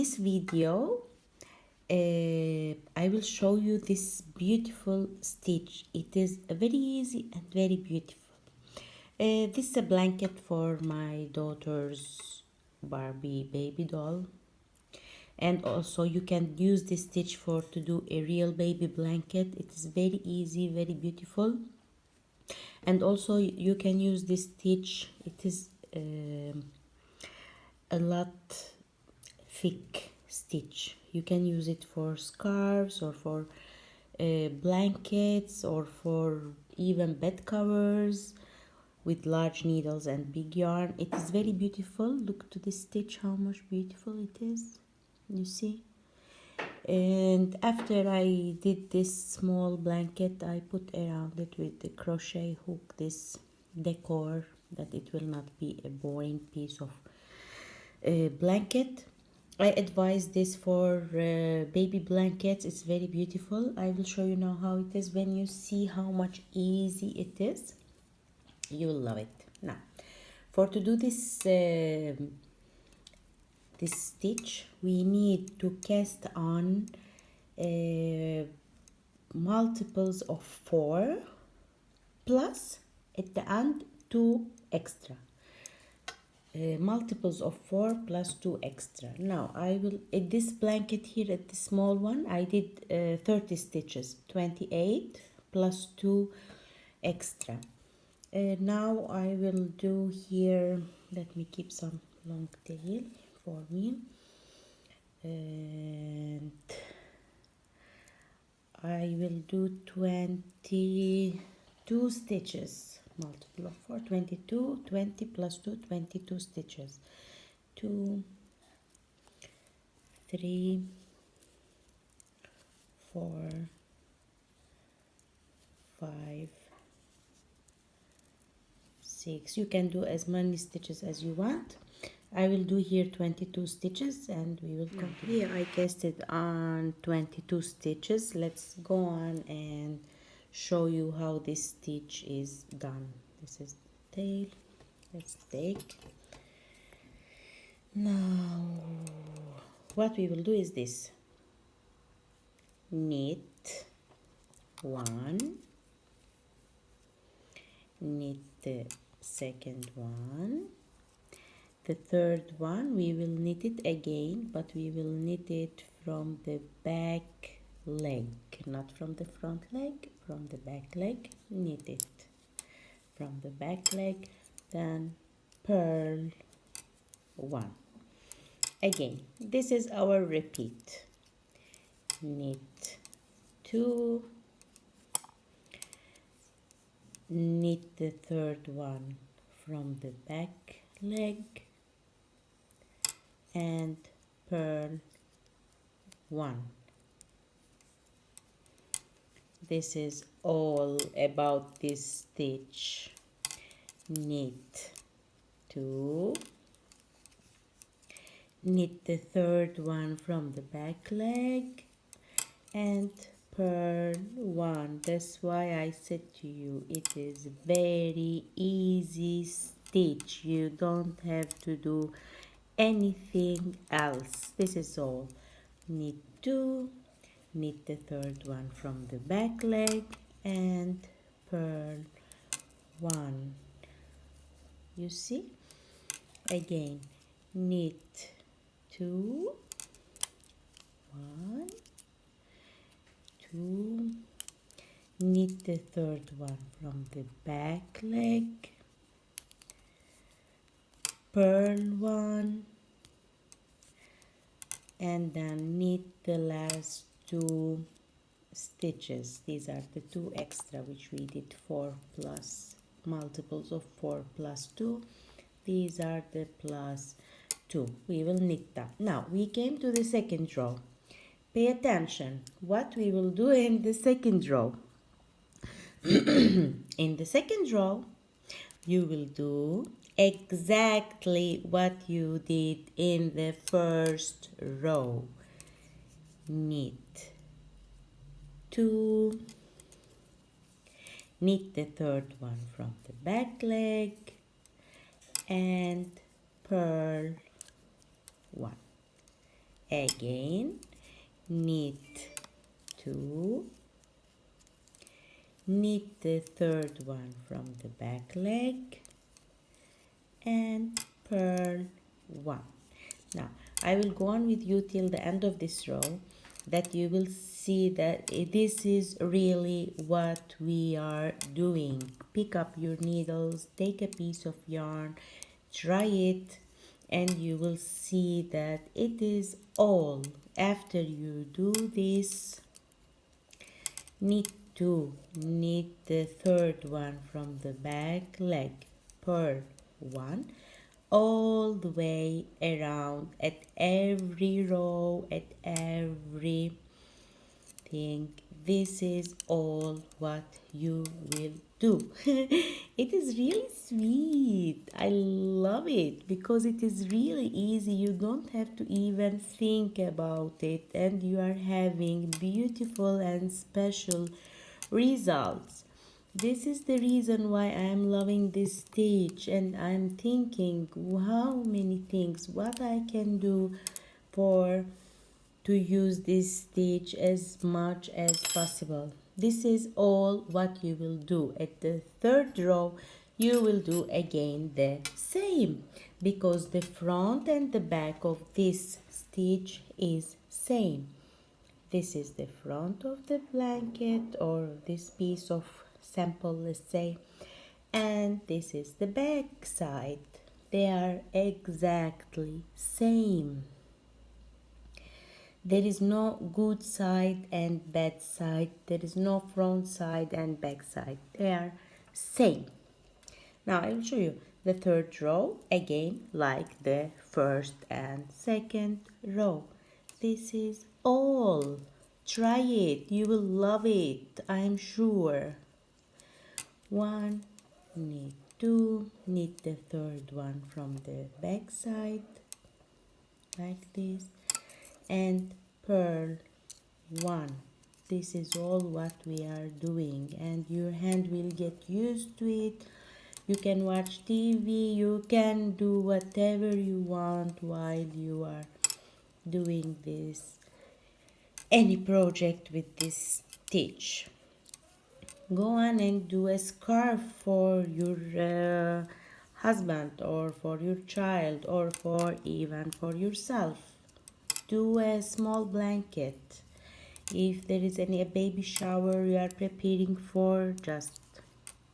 this video I will show you this beautiful stitch. It is very easy and very beautiful. This is a blanket for my daughter's Barbie baby doll, and also you can use this stitch for to do a real baby blanket. It is very easy, very beautiful. And also you can use this stitch. It is a lot thick stitch. You can use it for scarves or for blankets or for even bed covers with large needles and big yarn. It is very beautiful. Look to this stitch, how much beautiful it is. You see? And after I did this small blanket, I put around it with the crochet hook this decor, that it will not be a boring piece of blanket. I advise this for baby blankets. It's very beautiful. I will show you now how it is. When you see how much easy it is, you will love it. Now, for to do this this stitch, we need to cast on multiples of 4 plus at the end 2 extra. Multiples of 4 plus 2 extra. Now I will, at this blanket here, at the small one, I did 30 stitches, 28 plus 2 extra. Now I will do here, let me keep some long tail for me, and I will do 22 stitches. Multiple of 4, 22, 20 plus 2, 22 stitches. 2, 3, 4, 5, 6. You can do as many stitches as you want. I will do here 22 stitches and we will continue. Here I casted on 22 stitches. Let's go on and show you how this stitch is done. This is the tail. Let's take. Now what we will do is this: knit 1, knit the second one, the third one we will knit it again, but we will knit it from the back leg, not from the front leg, from the back leg. Knit it from the back leg, then purl 1. Again, this is our repeat. Knit 2, knit the third one from the back leg, and purl 1. This is all about this stitch. Knit 2, knit the third one from the back leg, and purl 1. That's why I said to you, it is very easy stitch. You don't have to do anything else. This is all. Knit 2, knit the third one from the back leg, and purl 1. You see? Again, knit 2, 1, 2, knit the third one from the back leg, purl 1, and then knit the last 2 stitches. These are the 2 extra which we did 4 plus multiples of 4 plus 2. These are the plus 2. We will knit that. Now we came to the second row. Pay attention what we will do in the second row. In the second row you will do exactly what you did in the first row. Knit 2, knit the third one from the back leg, and purl 1. again, knit 2, knit the third one from the back leg, and purl 1. Now I will go on with you till the end of this row, that you will see that this is really what we are doing. Pick up your needles, take a piece of yarn, try it, and you will see that it is all. After you do this, knit 2, knit the third one from the back leg, purl 1, all the way around at every row, at every thing. This is all what you will do. It is really sweet. I love it because it is really easy. You don't have to even think about it, and you are having beautiful and special results. This is the reason why I am loving this stitch, and I'm thinking how many things, what I can do for to use this stitch as much as possible. This is all what you will do. At the third row, you will do again the same, because the front and the back of this stitch is same. This is the front of the blanket, or this piece of sample, let's say, and this is the back side. They are exactly same. There is no good side and bad side. There is no front side and back side. They are same. Now I will show you the third row again, like the first and second row. This is all. Try it. You will love it, I'm sure. 1, knit 2, knit the third one from the back side, like this, and purl 1. This is all what we are doing, and your hand will get used to it. You can watch TV, you can do whatever you want while you are doing this, any project with this stitch. Go on and do a scarf for your husband, or for your child, or for even for yourself. Do a small blanket. If there is any baby shower you are preparing for, just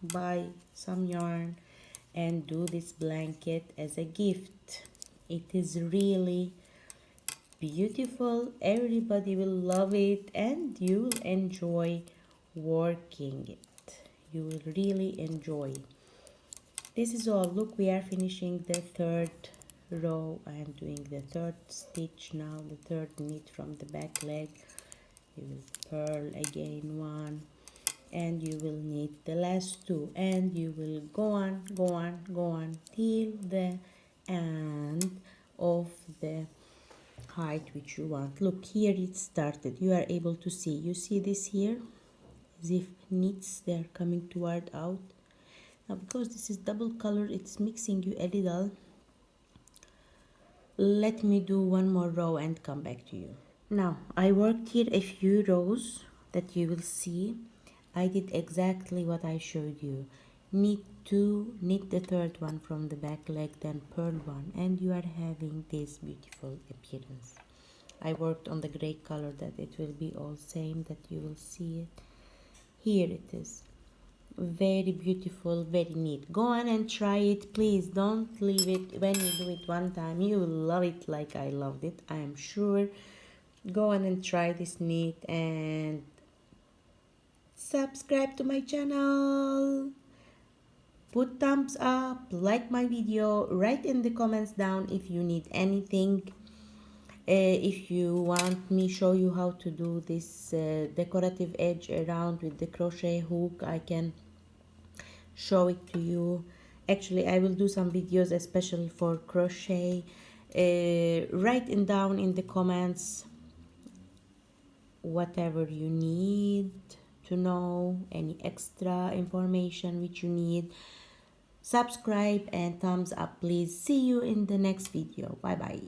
buy some yarn and do this blanket as a gift. It is really beautiful. Everybody will love it, and you will enjoy working it. You will really enjoy. This is all. Look, we are finishing the third row. I am doing the third stitch now, the third knit from the back leg. You will purl again 1, and you will knit the last 2, and you will go on till the end of the height which you want. Look, here it started. You are able to see. You see this here, as if knits, they are coming toward out. Now because this is double color, it's mixing you a little. Let me do one more row and come back to you. Now I worked here a few rows that you will see. I did exactly what I showed you. Knit 2, knit the third one from the back leg, then purl 1, and you are having this beautiful appearance. I worked on the gray color, that it will be all same, that you will see it. Here it is. Very beautiful, very neat. Go on and try it, please. Don't leave it. When you do it one time, you will love it like I loved it, I am sure. Go on and try this knit, and subscribe to my channel. Put thumbs up, like my video, write in the comments down if you need anything. If you want me show you how to do this decorative edge around with the crochet hook, I can show it to you. Actually, I will do some videos especially for crochet. Write it down in the comments whatever you need to know, any extra information which you need. Subscribe and thumbs up, please. See you in the next video. Bye bye.